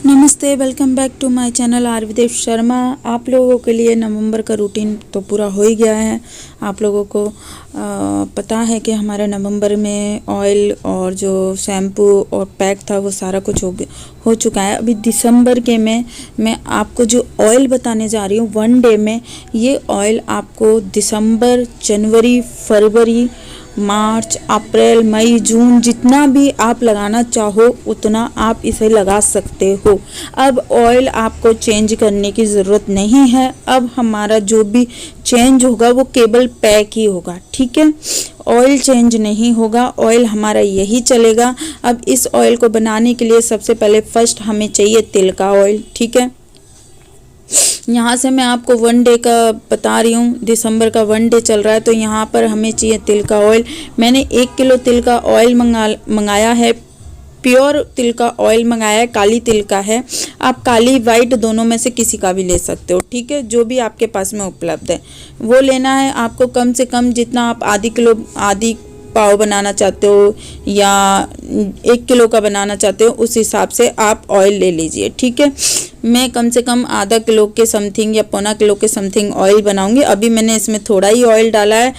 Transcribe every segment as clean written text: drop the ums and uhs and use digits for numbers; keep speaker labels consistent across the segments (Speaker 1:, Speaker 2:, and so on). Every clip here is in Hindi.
Speaker 1: नमस्ते, welcome back to my channel Arvidev Sharma. आप लोगों के लिए नवंबर का रूटीन तो पूरा हो ही गया है। आप लोगों को पता है कि हमारे नवंबर में ऑयल और जो शैम्पू और पैक था वो सारा कुछ हो चुका है। अभी दिसंबर के में मैं आपको जो ऑयल बताने जा रही हूँ वन डे में, ये ऑयल आपको दिसंबर, जनवरी, फरवरी, मार्च, अप्रैल, मई, जून जितना भी आप लगाना चाहो उतना आप इसे लगा सकते हो। अब ऑयल आपको चेंज करने की ज़रूरत नहीं है। अब हमारा जो भी चेंज होगा वो केवल पैक ही होगा, ठीक है। ऑयल चेंज नहीं होगा, ऑयल हमारा यही चलेगा। अब इस ऑयल को बनाने के लिए सबसे पहले फर्स्ट हमें चाहिए तिल का ऑयल, ठीक है। यहाँ से मैं आपको वन डे का बता रही हूँ, दिसंबर का वन डे चल रहा है, तो यहाँ पर हमें चाहिए तिल का ऑयल। मैंने 1 किलो तिल का ऑयल मंगाया है। प्योर तिल का ऑयल मंगाया है, काली तिल का है। आप काली वाइट दोनों में से किसी का भी ले सकते हो, ठीक है। जो भी आपके पास में उपलब्ध है वो लेना है आपको। कम से कम जितना आप आधी पाव बनाना चाहते हो या 1 किलो का बनाना चाहते हो उस हिसाब से आप ऑयल ले लीजिए, ठीक है। मैं कम से कम आधा किलो के समथिंग या पौना किलो के समथिंग ऑयल बनाऊंगी। अभी मैंने इसमें थोड़ा ही ऑयल डाला है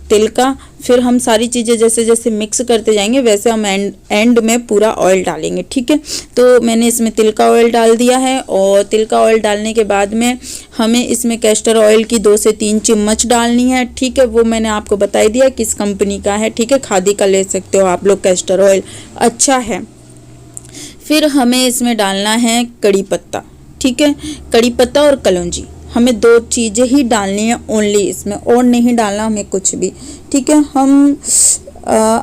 Speaker 1: तिल का। फिर हम सारी चीज़ें जैसे जैसे मिक्स करते जाएंगे वैसे हम एंड में पूरा ऑयल डालेंगे, ठीक है। तो मैंने इसमें तिल का ऑयल डाल दिया है और तिल का ऑयल डालने के बाद में हमें इसमें कैस्टर ऑयल की 2 से 3 चम्मच डालनी है, ठीक है। वो मैंने आपको बता दिया किस कंपनी का है, ठीक है। खादी का ले सकते हो आप लोग, कैस्टर ऑयल अच्छा है। फिर हमें इसमें डालना है कड़ी पत्ता, ठीक है। कड़ी पत्ता और कलौंजी, हमें 2 चीज़ें ही डालनी है ओनली इसमें, और नहीं डालना हमें कुछ भी, ठीक है। हम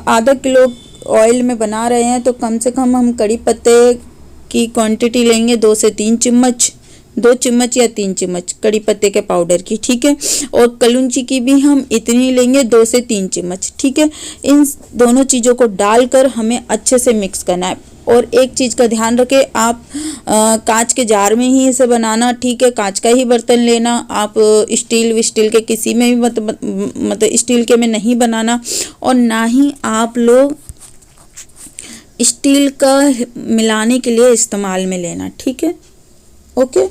Speaker 1: आधा किलो ऑयल में बना रहे हैं तो कम से कम हम कड़ी पत्ते की क्वांटिटी लेंगे 2 से 3 चम्मच, 2 चम्मच या 3 चम्मच कड़ी पत्ते के पाउडर की, ठीक है। और कलौंजी की भी हम इतनी लेंगे 2 से 3 चम्मच, ठीक है। इन दोनों चीज़ों को डालकर हमें अच्छे से मिक्स करना है। और एक चीज़ का ध्यान रखें, आप कांच के जार में ही इसे बनाना, ठीक है। कांच का ही बर्तन लेना, आप स्टील के किसी में भी मतलब स्टील के में नहीं बनाना। और ना ही आप लोग स्टील का मिलाने के लिए इस्तेमाल में लेना, ठीक है, ओके।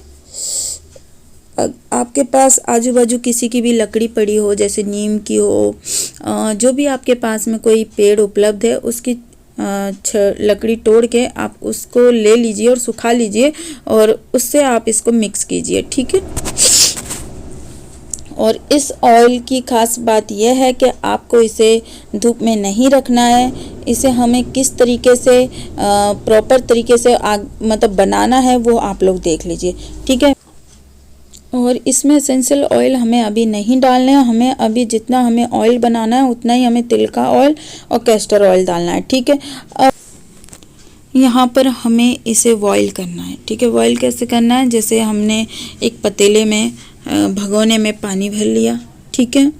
Speaker 1: आपके पास आजू बाजू किसी की भी लकड़ी पड़ी हो, जैसे नीम की हो, जो भी आपके पास में कोई पेड़ उपलब्ध है उसकी लकड़ी तोड़ के आप उसको ले लीजिए और सुखा लीजिए और उससे आप इसको मिक्स कीजिए, ठीक है। और इस ऑयल की खास बात यह है कि आपको इसे धूप में नहीं रखना है। इसे हमें किस तरीके से प्रॉपर तरीके से मतलब बनाना है वो आप लोग देख लीजिए, ठीक है। और इसमें एसेंशियल ऑयल हमें अभी नहीं डालना है। हमें अभी जितना हमें ऑयल बनाना है उतना ही हमें तिल का ऑयल और कैस्टर ऑयल डालना है, ठीक है। अब यहाँ पर हमें इसे बॉईल करना है, ठीक है। बॉईल कैसे करना है, जैसे हमने एक पतीले में भगोने में पानी भर लिया, ठीक है।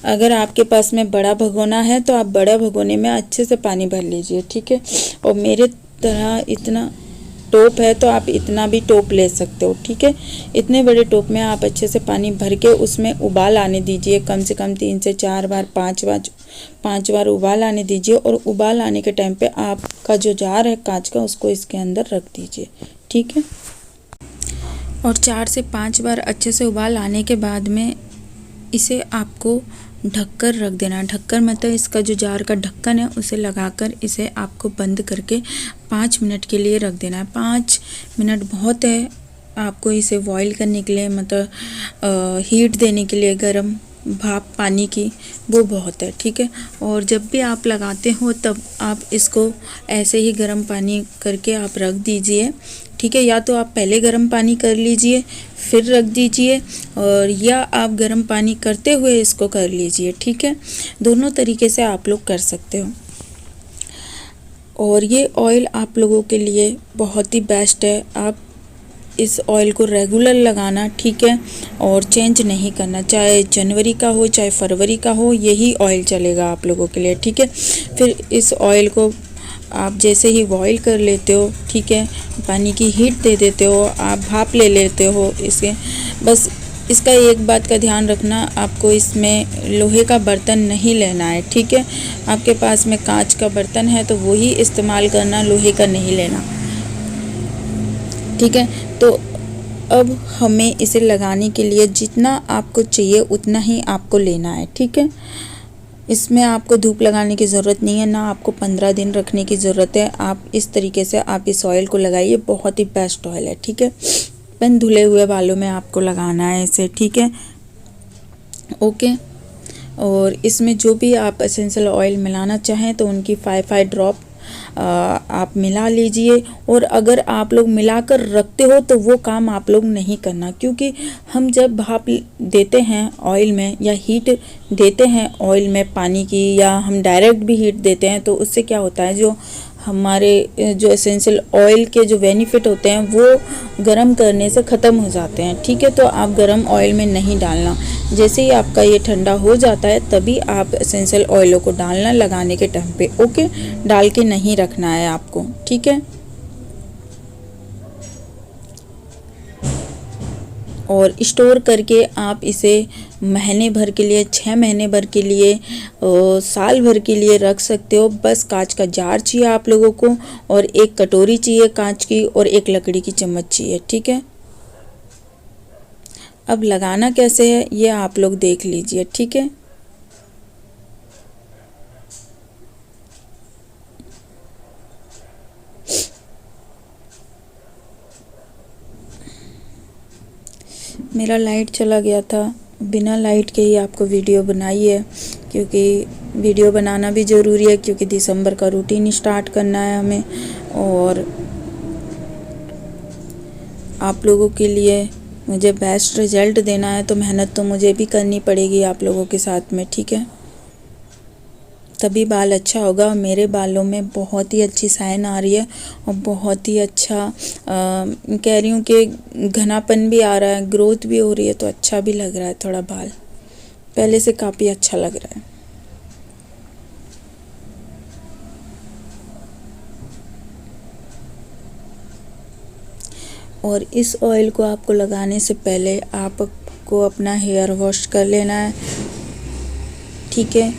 Speaker 1: अगर आपके पास में बड़ा भगोना है तो आप बड़ा भगोने में अच्छे से पानी भर लीजिए, ठीक है। और मेरे तरह इतना टोप है तो आप इतना भी टोप ले सकते हो, ठीक है। इतने बड़े टोप में आप अच्छे से पानी भर के उसमें उबाल आने दीजिए। कम से कम 3 से 4 बार 5 बार उबाल आने दीजिए। और उबाल आने के टाइम पे आपका जो जार है कांच का उसको इसके अंदर रख दीजिए, ठीक है। और 4 से 5 बार अच्छे से उबाल आने के बाद में इसे आपको ढककर रख देना। ढककर मतलब इसका जो जार का ढक्कन है उसे लगाकर इसे आपको बंद करके 5 मिनट के लिए रख देना है। 5 मिनट बहुत है आपको इसे बॉईल करने के लिए, मतलब हीट देने के लिए, गर्म भाप पानी की, वो बहुत है, ठीक है। और जब भी आप लगाते हो तब आप इसको ऐसे ही गर्म पानी करके आप रख दीजिए, ठीक है। या तो आप पहले गर्म पानी कर लीजिए फिर रख दीजिए, और या आप गर्म पानी करते हुए इसको कर लीजिए, ठीक है। दोनों तरीके से आप लोग कर सकते हो। और ये ऑयल आप लोगों के लिए बहुत ही बेस्ट है। आप इस ऑयल को रेगुलर लगाना, ठीक है। और चेंज नहीं करना, चाहे जनवरी का हो चाहे फरवरी का हो, यही ऑयल चलेगा आप लोगों के लिए, ठीक है। फिर इस ऑयल को आप जैसे ही बॉईल कर लेते हो, ठीक है, पानी की हीट दे देते हो, आप भाप ले लेते हो इसके। बस इसका एक बात का ध्यान रखना, आपको इसमें लोहे का बर्तन नहीं लेना है, ठीक है। आपके पास में कांच का बर्तन है तो वही इस्तेमाल करना, लोहे का नहीं लेना। ठीक है। तो अब हमें इसे लगाने के लिए जितना आपको चाहिए उतना ही आपको लेना है, ठीक है। इसमें आपको धूप लगाने की ज़रूरत नहीं है, ना आपको 15 दिन रखने की ज़रूरत है। आप इस तरीके से आप इस ऑयल को लगाइए, बहुत ही बेस्ट ऑयल है, ठीक है। पेन धुले हुए बालों में आपको लगाना है इसे, ठीक है, ओके। और इसमें जो भी आप एसेंशियल ऑयल मिलाना चाहें तो उनकी 5 ड्रॉप आप मिला लीजिए। और अगर आप लोग मिलाकर रखते हो तो वो काम आप लोग नहीं करना, क्योंकि हम जब भाप देते हैं ऑयल में या हीट देते हैं ऑयल में पानी की, या हम डायरेक्ट भी हीट देते हैं, तो उससे क्या होता है, जो हमारे जो एसेंशियल ऑयल के जो बेनिफिट होते हैं वो गर्म करने से ख़त्म हो जाते हैं, ठीक है। तो आप गर्म ऑयल में नहीं डालना। जैसे ही आपका ये ठंडा हो जाता है तभी आप एसेंशियल ऑयलों को डालना लगाने के टाइम पे, ओके। डाल के नहीं रखना है आपको, ठीक है। और स्टोर करके आप इसे महीने भर के लिए, 6 महीने भर के लिए, साल भर के लिए रख सकते हो। बस कांच का जार चाहिए आप लोगों को, और एक कटोरी चाहिए कांच की, और एक लकड़ी की चम्मच चाहिए, ठीक है। अब लगाना कैसे है ये आप लोग देख लीजिए, ठीक है। मेरा लाइट चला गया था, बिना लाइट के ही आपको वीडियो बनाई है, क्योंकि वीडियो बनाना भी ज़रूरी है, क्योंकि दिसंबर का रूटीन स्टार्ट करना है हमें, और आप लोगों के लिए मुझे बेस्ट रिजल्ट देना है, तो मेहनत तो मुझे भी करनी पड़ेगी आप लोगों के साथ में, ठीक है। तभी बाल अच्छा होगा। और मेरे बालों में बहुत ही अच्छी शाइन आ रही है, और बहुत ही अच्छा कह रही हूँ कि घनापन भी आ रहा है, ग्रोथ भी हो रही है, तो अच्छा भी लग रहा है थोड़ा बाल, पहले से काफ़ी अच्छा लग रहा है। और इस ऑयल को आपको लगाने से पहले आपको अपना हेयर वॉश कर लेना है, ठीक है।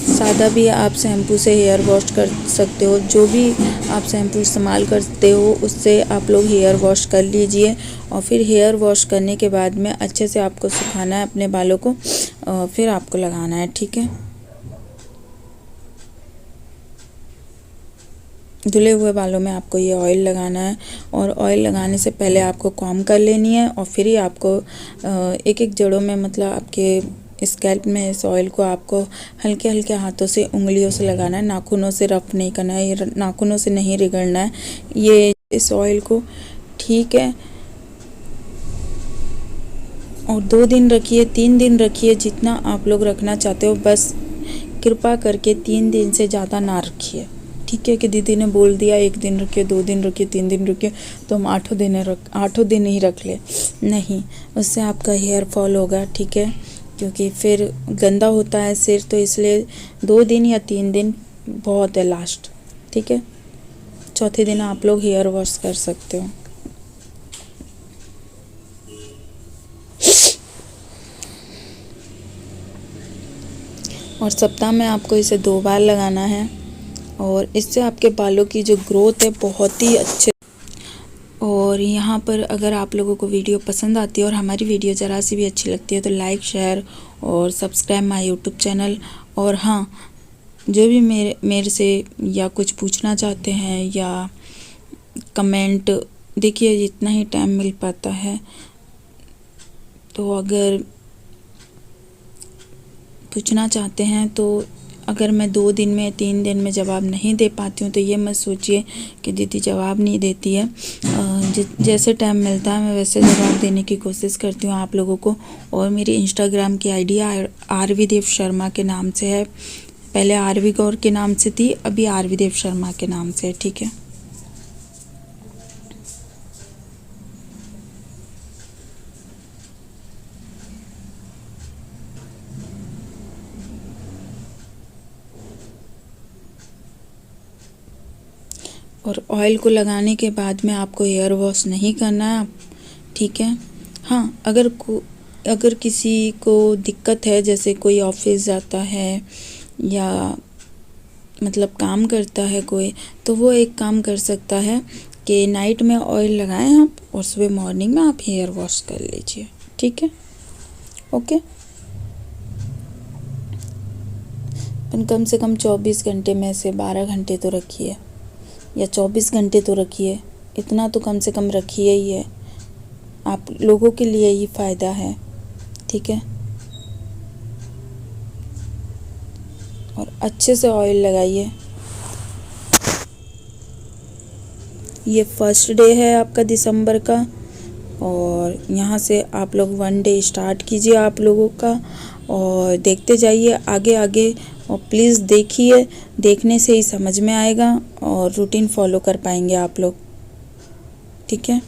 Speaker 1: सादा भी आप शैम्पू से हेयर वॉश कर सकते हो, जो भी आप शैम्पू इस्तेमाल करते हो उससे आप लोग हेयर वॉश कर लीजिए। और फिर हेयर वॉश करने के बाद में अच्छे से आपको सुखाना है अपने बालों को, फिर आपको लगाना है, ठीक है। धुले हुए बालों में आपको ये ऑयल लगाना है, और ऑयल लगाने से पहले आपको कॉम्ब कर लेनी है, और फिर ही आपको एक एक जड़ों में, मतलब आपके स्कैल्प में इस ऑयल को आपको हल्के हल्के हाथों से, उंगलियों से लगाना है, नाखूनों से रफ नहीं करना है, ये नाखूनों से नहीं रगड़ना है ये इस ऑयल को, ठीक है। और 2 दिन रखिए, 3 दिन रखिए, जितना आप लोग रखना चाहते हो, बस कृपा करके 3 दिन से ज़्यादा ना रखिए, ठीक है। कि दीदी ने बोल दिया 1 दिन रखिए, 2 दिन रखिए, 3 दिन रखिए, तो हम 8 दिन ही रख ले, नहीं, उससे आपका हेयर फॉल होगा, ठीक है। क्योंकि फिर गंदा होता है सिर, तो इसलिए 2 दिन या 3 दिन बहुत है लास्ट, ठीक है। चौथे दिन आप लोग हेयर वॉश कर सकते हो। और सप्ताह में आपको इसे 2 बार लगाना है, और इससे आपके बालों की जो ग्रोथ है बहुत ही अच्छे। और यहाँ पर अगर आप लोगों को वीडियो पसंद आती है और हमारी वीडियो ज़रा सी भी अच्छी लगती है तो लाइक, शेयर और सब्सक्राइब माय यूट्यूब चैनल। और हाँ, जो भी मेरे से या कुछ पूछना चाहते हैं या कमेंट, देखिए जितना ही टाइम मिल पाता है, तो अगर पूछना चाहते हैं तो अगर मैं 2 दिन में, 3 दिन में जवाब नहीं दे पाती हूँ तो ये मत सोचिए कि दीदी जवाब नहीं देती है। जैसे टाइम मिलता है मैं वैसे जवाब देने की कोशिश करती हूँ आप लोगों को। और मेरी इंस्टाग्राम की आईडी आरवी देव शर्मा के नाम से है, पहले आरवी गौर के नाम से थी, अभी आरवी देव शर्मा के नाम से है, ठीक है। और ऑयल को लगाने के बाद में आपको हेयर वॉश नहीं करना है, ठीक है। हाँ, अगर किसी को दिक्कत है, जैसे कोई ऑफिस जाता है या मतलब काम करता है कोई, तो वो एक काम कर सकता है कि नाइट में ऑयल लगाएं आप और सुबह मॉर्निंग में आप हेयर वॉश कर लीजिए, ठीक है। ओके। कम से कम 24 घंटे में से 12 घंटे तो रखिए या 24 घंटे तो रखिए, इतना तो कम से कम रखिए ही है, आप लोगों के लिए ही फ़ायदा है, ठीक है। और अच्छे से ऑयल लगाइए। ये फर्स्ट डे है आपका दिसंबर का और यहाँ से आप लोग 1 डे स्टार्ट कीजिए आप लोगों का और देखते जाइए आगे आगे। और प्लीज़ देखिए, देखने से ही समझ में आएगा और रूटीन फॉलो कर पाएंगे आप लोग, ठीक है।